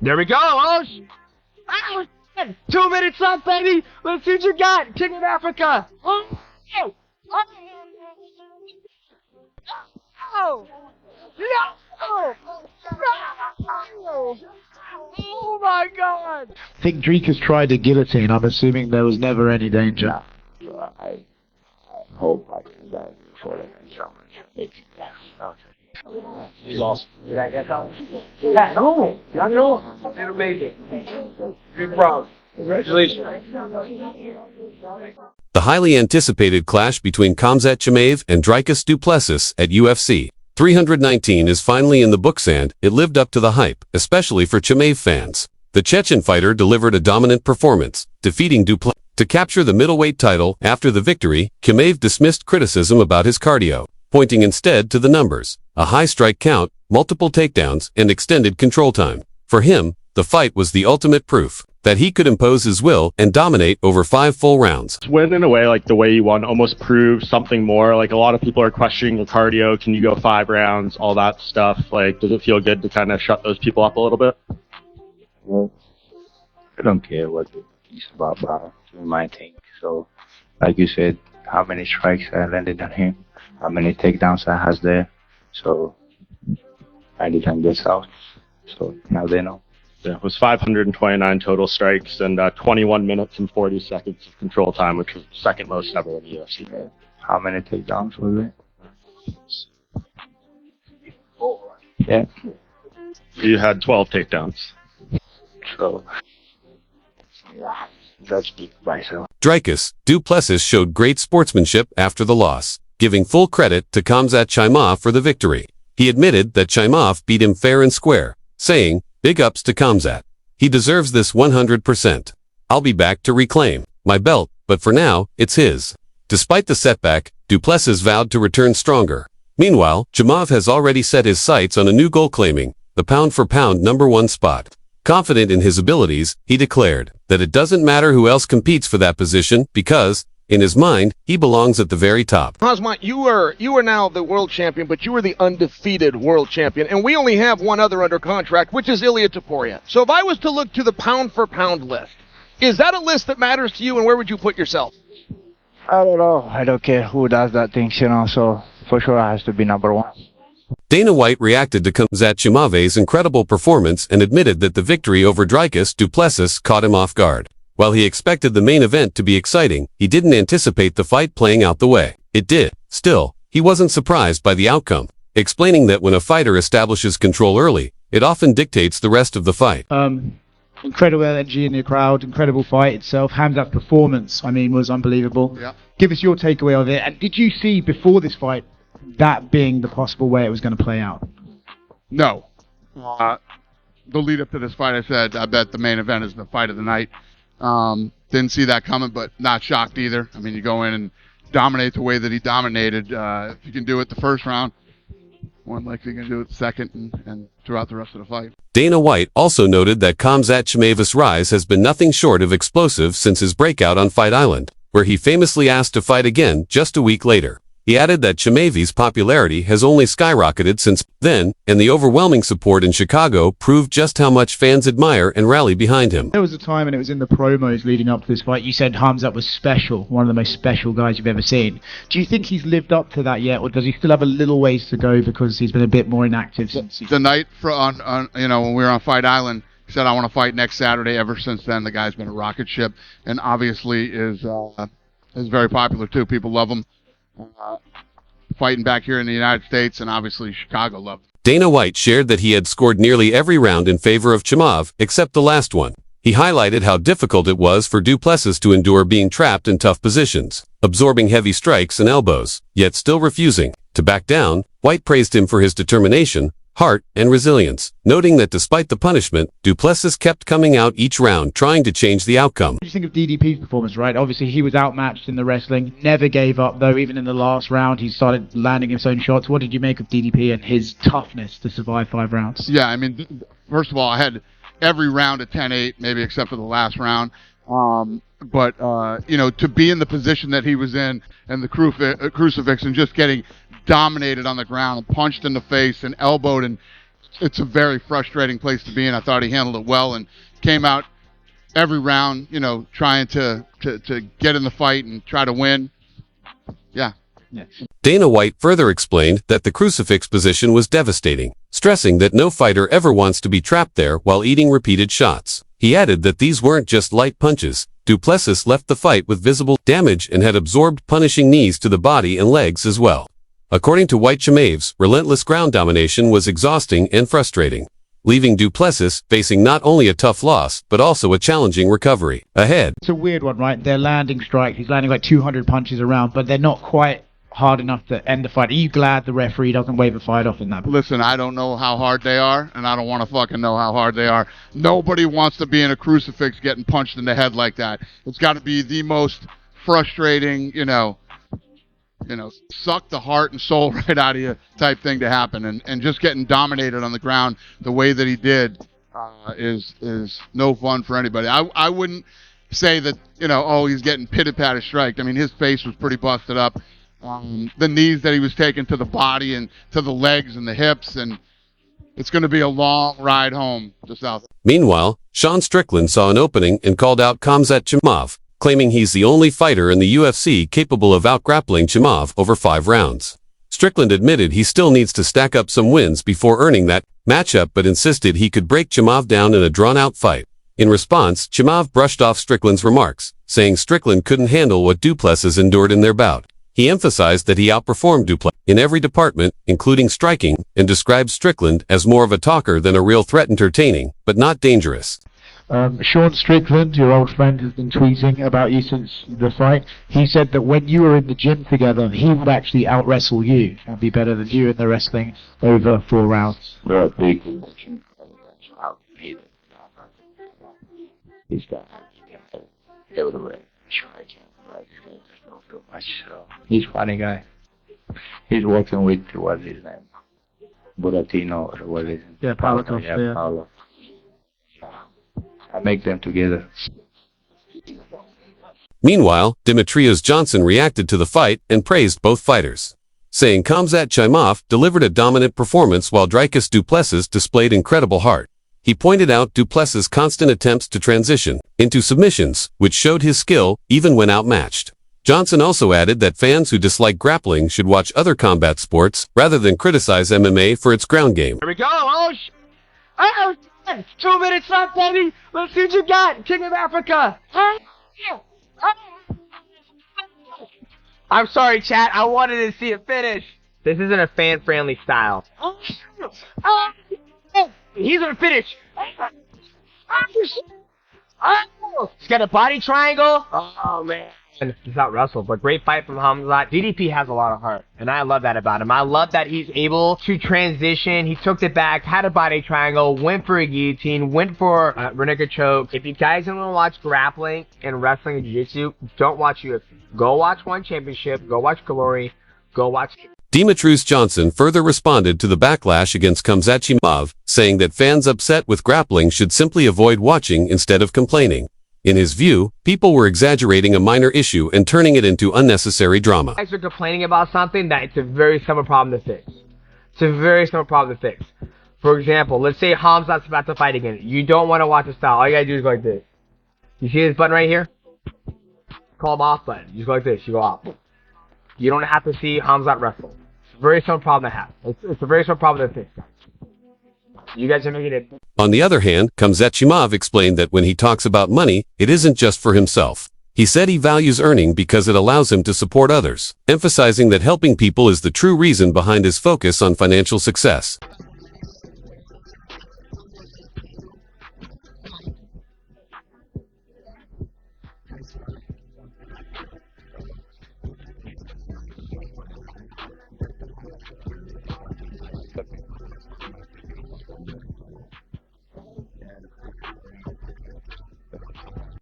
There we go. Oh, 2 minutes left, baby. Let's see what you got. King of Africa. Oh, oh, oh, no, no. Oh my God. I think Dricus tried a guillotine. I'm assuming there was never any danger. I hope I can die before the challenge. You lost. Did I get out? Yeah, no. Little baby. Big proud. Congratulations. The highly anticipated clash between Khamzat Chimaev and Dricus Du Plessis at UFC 319 is finally in the books, and it lived up to the hype, especially for Chimaev fans. The Chechen fighter delivered a dominant performance, defeating Du Plessis to capture the middleweight title. After the victory, Chimaev dismissed criticism about his cardio, pointing instead to the numbers: a high strike count, multiple takedowns, and extended control time. For him, the fight was the ultimate proof that he could impose his will and dominate over 5 full rounds. Win in a way, like the way you won, almost proved something more. Like, a lot of people are questioning your cardio. Can you go 5 rounds? All that stuff. Like, does it feel good to kind of shut those people up a little bit? Well, I don't care what it's about, doing my thing. So, like you said, how many strikes I landed on him, how many takedowns I has there. So, I didn't get out. So, now they know. Yeah, it was 529 total strikes and 21 minutes and 40 seconds of control time, which was the second most ever in the UFC. How many takedowns was it? Yeah. You had 12 takedowns. So, that's big myself. Dricus Du Plessis showed great sportsmanship after the loss, giving full credit to Khamzat Chimaev for the victory. He admitted that Chimaev beat him fair and square, saying, "Big ups to Khamzat. He deserves this 100%. I'll be back to reclaim my belt, but for now, it's his." Despite the setback, Du Plessis vowed to return stronger. Meanwhile, Chimaev has already set his sights on a new goal, claiming the pound-for-pound #1 spot. Confident in his abilities, he declared that it doesn't matter who else competes for that position because, in his mind, he belongs at the very top. Khamzat, you are now the world champion, but you were the undefeated world champion, and we only have one other under contract, which is Ilia Topuria. So if I was to look to the pound-for-pound list, is that a list that matters to you, and where would you put yourself? I don't know. I don't care who does that thing, so for sure it has to be #1. Dana White reacted to Khamzat Chimaev's incredible performance and admitted that the victory over Dricus Du Plessis caught him off guard. While he expected the main event to be exciting, he didn't anticipate the fight playing out the way it did. Still, he wasn't surprised by the outcome, explaining that when a fighter establishes control early, it often dictates the rest of the fight. Incredible energy in the crowd, incredible fight itself. Khamzat's performance, was unbelievable. Yeah. Give us your takeaway of it. And did you see before this fight that being the possible way it was going to play out? No. The lead up to this fight, I said, I bet the main event is the fight of the night. Didn't see that coming, but not shocked either. You go in and dominate the way that he dominated. If you can do it the first round, more than likely you can do it the second and throughout the rest of the fight. Dana White also noted that Khamzat Chimaev's rise has been nothing short of explosive since his breakout on Fight Island, where he famously asked to fight again just a week later. He added that Chimaev's popularity has only skyrocketed since then, and the overwhelming support in Chicago proved just how much fans admire and rally behind him. There was a time, and it was in the promos leading up to this fight, you said Khamzat was special, one of the most special guys you've ever seen. Do you think he's lived up to that yet, or does he still have a little ways to go because he's been a bit more inactive since the night when we were on Fight Island? He said, "I want to fight next Saturday." Ever since then, the guy's been a rocket ship, and obviously is very popular too. People love him. Fighting back here in the United States, and obviously Chicago loved him. Dana White shared that he had scored nearly every round in favor of Chimaev, except the last one. He highlighted how difficult it was for Du Plessis to endure being trapped in tough positions, absorbing heavy strikes and elbows, yet still refusing to back down. White praised him for his determination, heart, and resilience, noting that despite the punishment, Du Plessis kept coming out each round trying to change the outcome. What do you think of DDP's performance, right? Obviously, he was outmatched in the wrestling, never gave up, though. Even in the last round, he started landing his own shots. What did you make of DDP and his toughness to survive 5 rounds? Yeah, first of all, I had every round at 10-8, maybe except for the last round. But to be in the position that he was in and the crucifix and just getting dominated on the ground and punched in the face and elbowed and it's a very frustrating place to be in. I thought he handled it well and came out every round, you know, trying to get in the fight and try to win. Yeah. Dana White further explained that the crucifix position was devastating, stressing that no fighter ever wants to be trapped there while eating repeated shots. He added that these weren't just light punches. Du Plessis left the fight with visible damage and had absorbed punishing knees to the body and legs as well. According to Chimaev's relentless ground domination was exhausting and frustrating, leaving Du Plessis facing not only a tough loss, but also a challenging recovery ahead. It's a weird one, right? They're landing strikes. He's landing like 200 punches around, but they're not quite hard enough to end the fight. Are you glad the referee doesn't wave a fight off in that? Listen, I don't know how hard they are, and I don't want to fucking know how hard they are. Nobody wants to be in a crucifix getting punched in the head like that. It's got to be the most frustrating, you know, suck the heart and soul right out of you type thing to happen. And just getting dominated on the ground the way that he did is no fun for anybody. I wouldn't say that, you know, oh, he's getting pitted-patted striked. I mean, his face was pretty busted up. The knees that he was taking to the body and to the legs and the hips, and it's going to be a long ride home to South. Meanwhile, Sean Strickland saw an opening and called out Khamzat Chimaev, claiming he's the only fighter in the UFC capable of out-grappling Chimaev over 5 rounds. Strickland admitted he still needs to stack up some wins before earning that matchup, but insisted he could break Chimaev down in a drawn-out fight. In response, Chimaev brushed off Strickland's remarks, saying Strickland couldn't handle what Du Plessis endured in their bout. He emphasized that he outperformed Du Plessis in every department, including striking, and described Strickland as more of a talker than a real threat, entertaining, but not dangerous. Sean Strickland, your old friend, has been tweeting about you since the fight. He said that when you were in the gym together, he would actually out-wrestle you and be better than you in the wrestling over 4 rounds. We're a big he's got he's funny guy. He's working with what's his name? Buratino or what is it? Yeah, Paulo. Yeah, Paulo. I make them together. Meanwhile, Demetrius Johnson reacted to the fight and praised both fighters, saying Khamzat Chimaev delivered a dominant performance while Dricus Du Plessis displayed incredible heart. He pointed out Du Plessis' constant attempts to transition into submissions, which showed his skill even when outmatched. Johnson also added that fans who dislike grappling should watch other combat sports rather than criticize MMA for its ground game. Here we go. Oh, 2 minutes left, baby. Let's see what you got. King of Africa. I'm sorry, chat. I wanted to see it finish. This isn't a fan-friendly style. He's gonna finish. He's got a body triangle. Oh, man. He's not wrestled, but great fight from Khamzat. DDP has a lot of heart, and I love that about him. I love that he's able to transition. He took it back, had a body triangle, went for a guillotine, went for a Renica choke. If you guys don't want to watch grappling and wrestling and jiu-jitsu, don't watch UFC. Go watch One Championship. Go watch Glory. Go watch... Demetrius Johnson further responded to the backlash against Khamzat Chimaev, saying that fans upset with grappling should simply avoid watching instead of complaining. In his view, people were exaggerating a minor issue and turning it into unnecessary drama. You guys are complaining about something that it's a very simple problem to fix. It's a very simple problem to fix. For example, let's say Khamzat's about to fight again. You don't want to watch the style. All you gotta do is go like this. You see this button right here? Call him off button. You just go like this. You go off. You don't have to see Khamzat wrestle. It's a very simple problem to have. It's a very simple problem to fix. You guys are making it. On the other hand, Khamzat Chimaev explained that when he talks about money, it isn't just for himself. He said he values earning because it allows him to support others, emphasizing that helping people is the true reason behind his focus on financial success.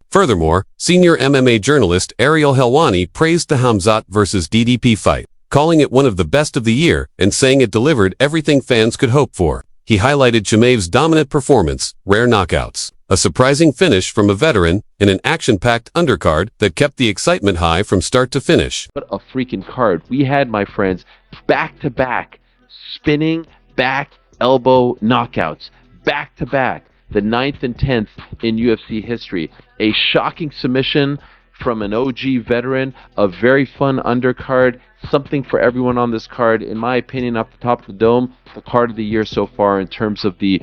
Furthermore, senior MMA journalist Ariel Helwani praised the Khamzat vs. DDP fight, calling it one of the best of the year and saying it delivered everything fans could hope for. He highlighted Chimaev's dominant performance, rare knockouts, a surprising finish from a veteran, and an action-packed undercard that kept the excitement high from start to finish. What a freaking card. We had, my friends, back-to-back, spinning back elbow knockouts, back-to-back, the 9th and 10th in UFC history. A shocking submission from an OG veteran, a very fun undercard, something for everyone on this card. In my opinion, off the top of the dome, the card of the year so far in terms of the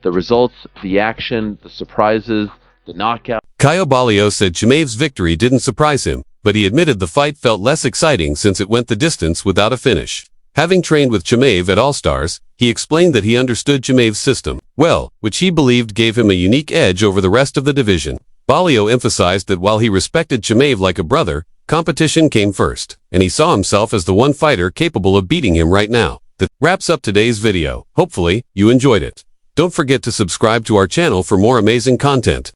results, the action, the surprises, the knockout. Caio Balio said Chimaev's victory didn't surprise him, but he admitted the fight felt less exciting since it went the distance without a finish. Having trained with Chimaev at All Stars, he explained that he understood Chimaev's system well, which he believed gave him a unique edge over the rest of the division. Balio emphasized that while he respected Chimaev like a brother, competition came first, and he saw himself as the one fighter capable of beating him right now. That wraps up today's video. Hopefully, you enjoyed it. Don't forget to subscribe to our channel for more amazing content.